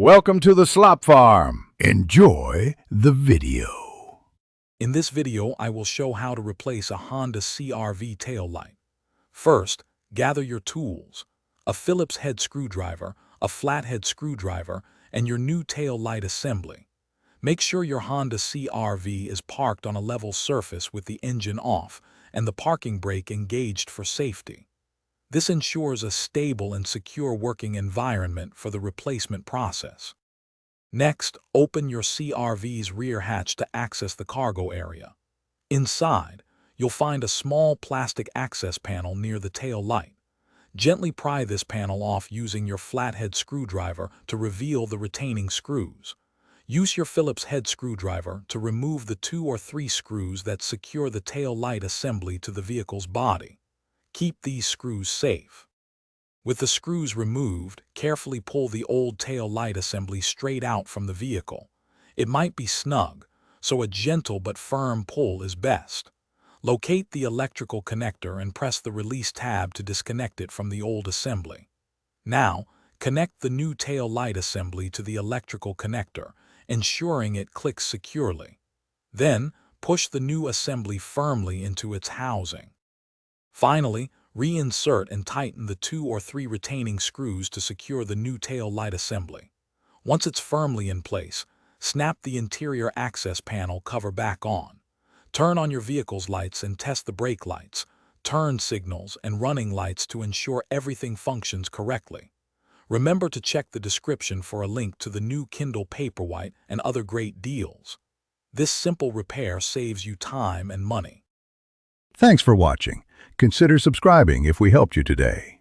Welcome to the Slop Farm. Enjoy the video. In this video, I will show how to replace a Honda CRV taillight. First, gather your tools: a Phillips head screwdriver, a flathead screwdriver, and your new tail light assembly. Make sure your Honda CRV is parked on a level surface with the engine off and the parking brake engaged for safety. This ensures a stable and secure working environment for the replacement process. Next, open your CRV's rear hatch to access the cargo area. Inside, you'll find a small plastic access panel near the tail light. Gently pry this panel off using your flathead screwdriver to reveal the retaining screws. Use your Phillips head screwdriver to remove the 2 or 3 screws that secure the tail light assembly to the vehicle's body. Keep these screws safe. With the screws removed, carefully pull the old tail light assembly straight out from the vehicle. It might be snug, so a gentle but firm pull is best. Locate the electrical connector and press the release tab to disconnect it from the old assembly. Now, connect the new tail light assembly to the electrical connector, ensuring it clicks securely. Then, push the new assembly firmly into its housing. Finally, reinsert and tighten the 2 or 3 retaining screws to secure the new tail light assembly. Once it's firmly in place, snap the interior access panel cover back on. Turn on your vehicle's lights and test the brake lights, turn signals, and running lights to ensure everything functions correctly. Remember to check the description for a link to the new Kindle Paperwhite and other great deals. This simple repair saves you time and money. Thanks for watching. Consider subscribing if we helped you today.